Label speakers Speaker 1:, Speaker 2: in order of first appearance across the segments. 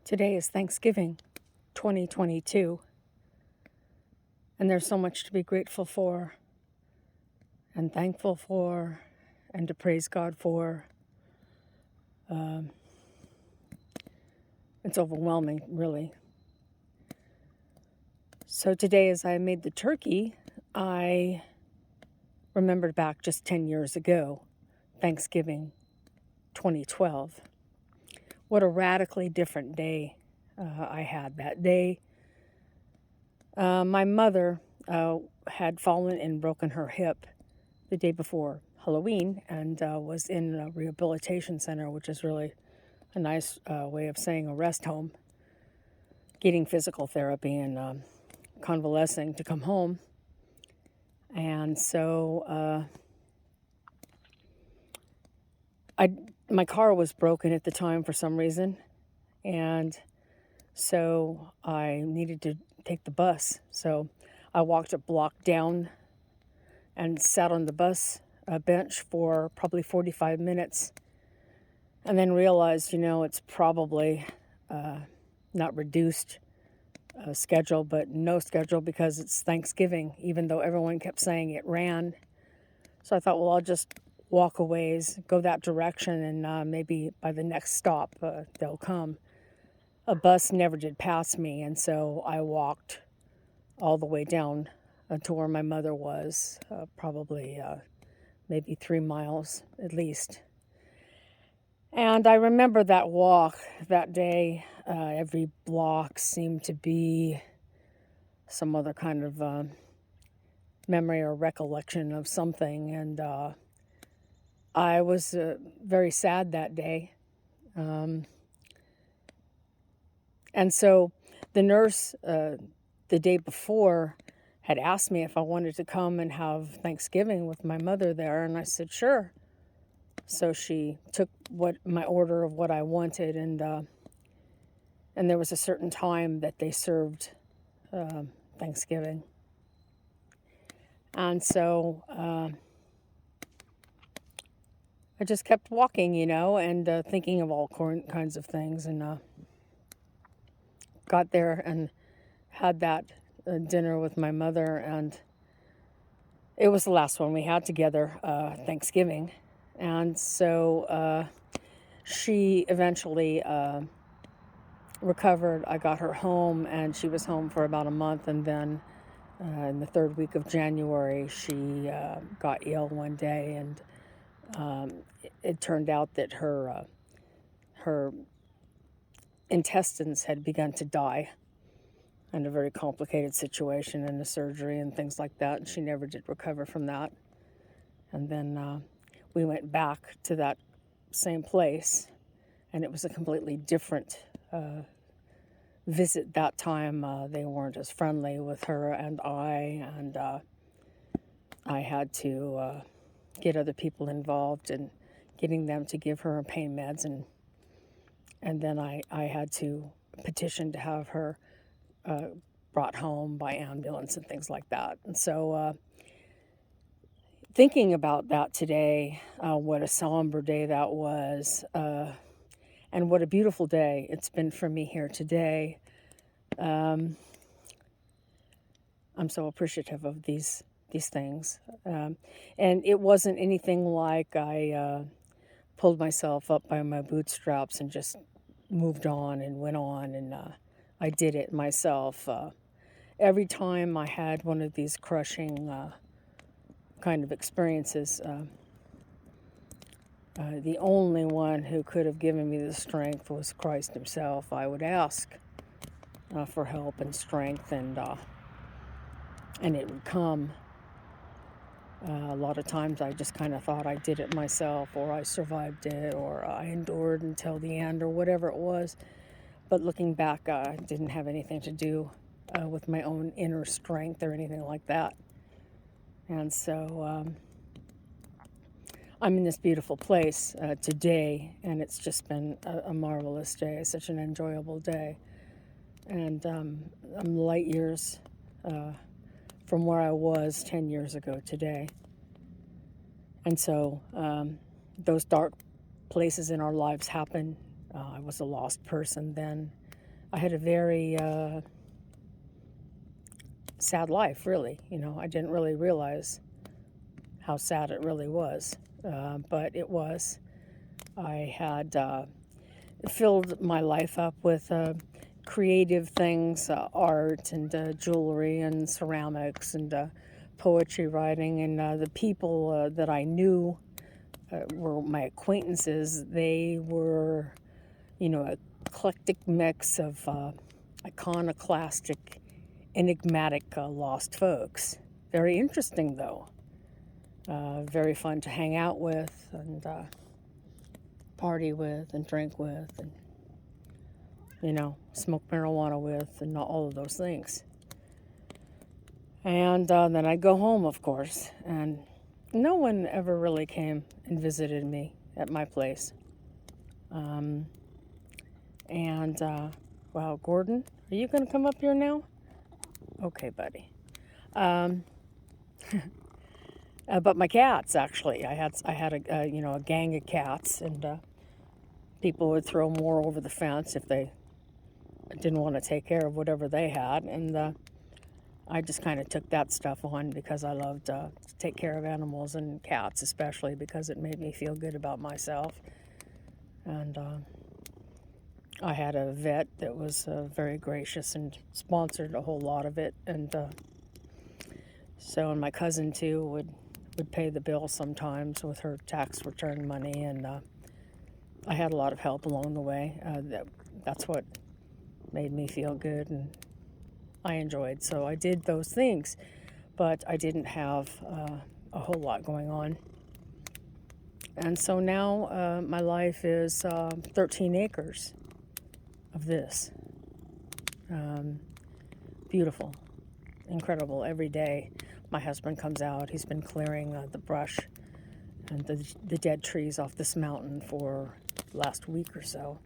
Speaker 1: Today is Thanksgiving 2022, and there's so much to be grateful for and thankful for and to praise God for. It's overwhelming, really. So today, as I made the turkey, I remembered back just 10 years ago, Thanksgiving 2012. What a radically different day I had that day. My mother had fallen and broken her hip the day before Halloween and was in a rehabilitation center, which is really a nice way of saying a rest home, getting physical therapy and convalescing to come home. And so my car was broken at the time for some reason, and so I needed to take the bus. So I walked a block down and sat on the bus bench for probably 45 minutes, and then realized, it's probably not reduced schedule, but no schedule because it's Thanksgiving, even though everyone kept saying it ran. So I thought, well, I'll just walk a ways, go that direction, and maybe by the next stop they'll come. A bus never did pass me, and so I walked all the way down to where my mother was, probably maybe 3 miles at least. And I remember that walk that day. Every block seemed to be some other kind of memory or recollection of something. And I was very sad that day. And so the nurse the day before had asked me if I wanted to come and have Thanksgiving with my mother there. And I said, sure. So she took my order of what I wanted, and there was a certain time that they served Thanksgiving. And so I just kept walking, and thinking of all kinds of things, and got there and had that dinner with my mother, and it was the last one we had together, Thanksgiving. And so she eventually recovered. I got her home, and she was home for about a month. And then in the third week of January, she got ill one day, and it turned out that her intestines had begun to die, in a very complicated situation, and a surgery and things like that. And she never did recover from that. And then we went back to that same place, and it was a completely different visit that time. They weren't as friendly with her and I had to get other people involved in getting them to give her pain meds, and then I had to petition to have her brought home by ambulance and things like that. And so thinking about that today, what a somber day that was, and what a beautiful day it's been for me here today. I'm so appreciative of these things. And it wasn't anything like I pulled myself up by my bootstraps and just moved on and went on, and I did it myself. Every time I had one of these crushing kind of experiences, the only one who could have given me the strength was Christ himself. I would ask for help and strength, and it would come. A lot of times I just kind of thought I did it myself, or I survived it, or I endured until the end, or whatever it was. But looking back, I didn't have anything to do with my own inner strength or anything like that. And so I'm in this beautiful place today, and it's just been a marvelous day, such an enjoyable day. And I'm light years from where I was 10 years ago today. And so those dark places in our lives happen. I was a lost person then. I had a very sad life, really. I didn't really realize how sad it really was, but it was. I had filled my life up with creative things, art and jewelry and ceramics and poetry writing, and the people that I knew were my acquaintances. They were, a eclectic mix of iconoclastic, enigmatic, lost folks. Very interesting, though. Very fun to hang out with and party with and drink with and, smoke marijuana with and all of those things. And then I'd go home, of course, and no one ever really came and visited me at my place. Wow, Gordon, are you going to come up here now? Okay, buddy. But my cats, actually, I had a gang of cats, and people would throw more over the fence if they didn't want to take care of whatever they had, and I just kind of took that stuff on because I loved to take care of animals, and cats especially, because it made me feel good about myself. And I had a vet that was very gracious and sponsored a whole lot of it, and my cousin too would pay the bill sometimes with her tax return money, and I had a lot of help along the way. That's what made me feel good, and I enjoyed. So I did those things, but I didn't have a whole lot going on. And so now my life is 13 acres of this. Beautiful, incredible. Every day my husband comes out. He's been clearing the brush and the dead trees off this mountain for the last week or so.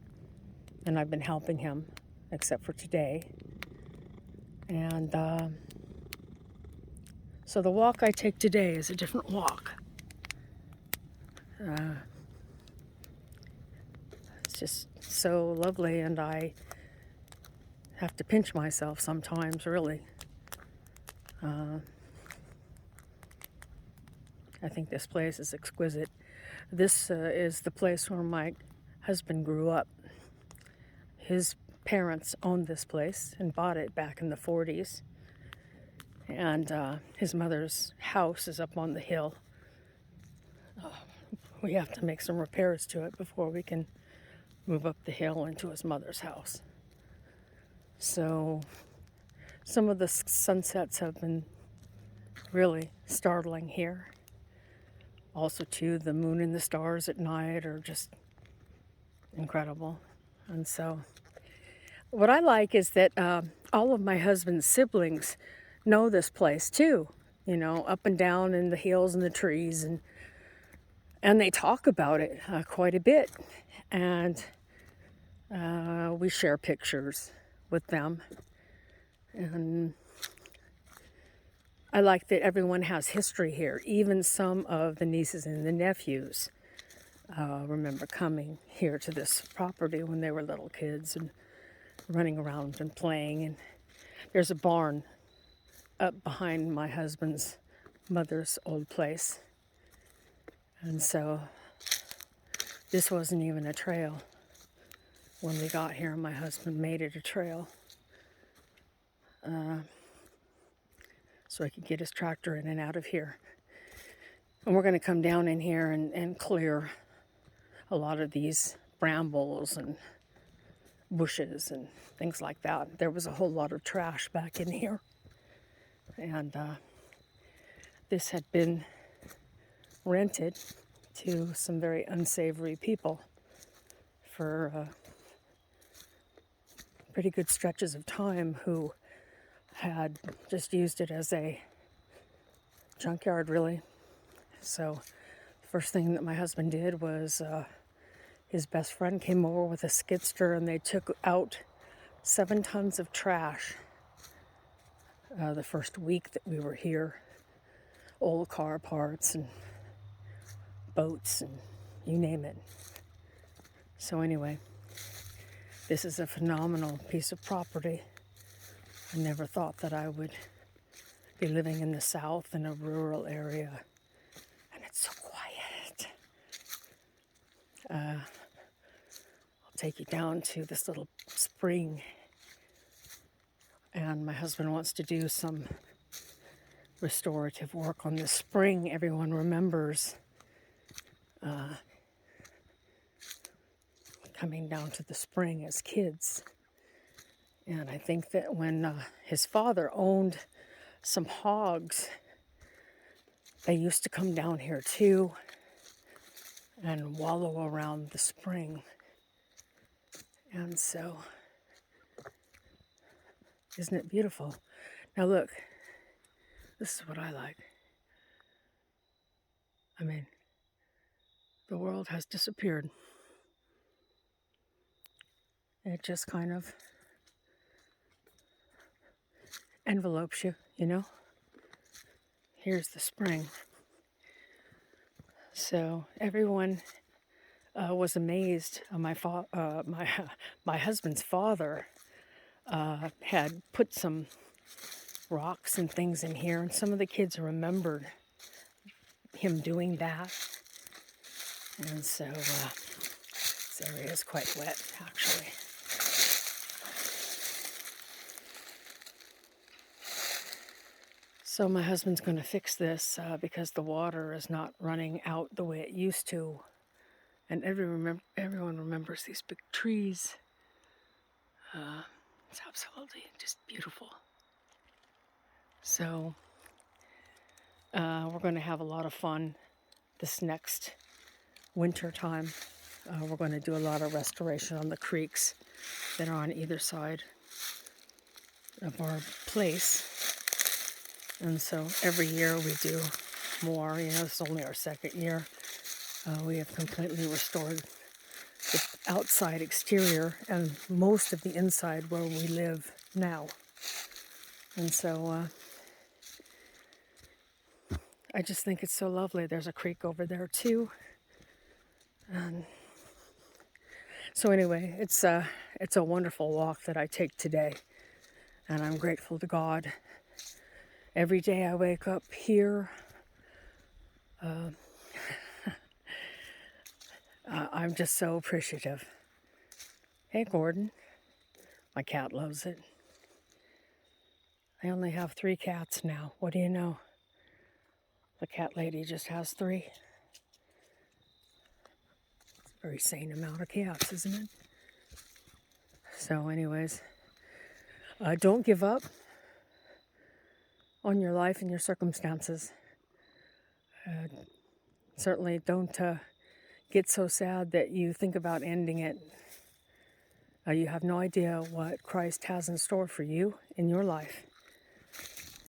Speaker 1: And I've been helping him, except for today. And so the walk I take today is a different walk. It's just so lovely, and I have to pinch myself sometimes, really. I think this place is exquisite. This is the place where my husband grew up. His parents owned this place and bought it back in the 40s. And his mother's house is up on the hill. We have to make some repairs to it before we can move up the hill into his mother's house. So some of the sunsets have been really startling here. Also, too, the moon and the stars at night are just incredible. And so what I like is that all of my husband's siblings know this place, too. Up and down in the hills and the trees, and they talk about it quite a bit. And we share pictures with them. And I like that everyone has history here. Even some of the nieces and the nephews remember coming here to this property when they were little kids and running around and playing. And there's a barn up behind my husband's mother's old place. And so this wasn't even a trail. When we got here, my husband made it a trail. So I could get his tractor in and out of here. And we're going to come down in here and clear a lot of these brambles and bushes and things like that. There was a whole lot of trash back in here. And this had been rented to some very unsavory people for pretty good stretches of time, who had just used it as a junkyard, really. So the first thing that my husband did was his best friend came over with a skidster, and they took out 7 tons of trash the first week that we were here. Old car parts and boats and you name it. So anyway, This is a phenomenal piece of property. I never thought that I would be living in the South in a rural area. And it's so quiet. I'll take you down to this little spring. And my husband wants to do some restorative work on this spring. Everyone remembers coming down to the spring as kids. And I think that when his father owned some hogs, they used to come down here too and wallow around the spring. And so, isn't it beautiful? Now look, this is what I like. I mean, the world has disappeared. It just kind of envelopes you, you know? Here's the spring. So everyone was amazed. My husband's father had put some rocks and things in here, and some of the kids remembered him doing that. And so this area is quite wet, actually. So my husband's going to fix this because the water is not running out the way it used to. And everyone remembers these big trees. It's absolutely just beautiful. So we're going to have a lot of fun this next winter time. We're going to do a lot of restoration on the creeks that are on either side of our place. And so every year we do more. You know, this is only our second year. We have completely restored the outside exterior and most of the inside where we live now. And so I just think it's so lovely. There's a creek over there too. And so anyway, it's a wonderful walk that I take today. And I'm grateful to God. Every day I wake up here, I'm just so appreciative. Hey, Gordon. My cat loves it. I only have 3 cats now. What do you know? The cat lady just has 3. It's a very sane amount of cats, isn't it? So anyways, don't give up on your life and your circumstances. Certainly don't get so sad that you think about ending it. You have no idea what Christ has in store for you in your life.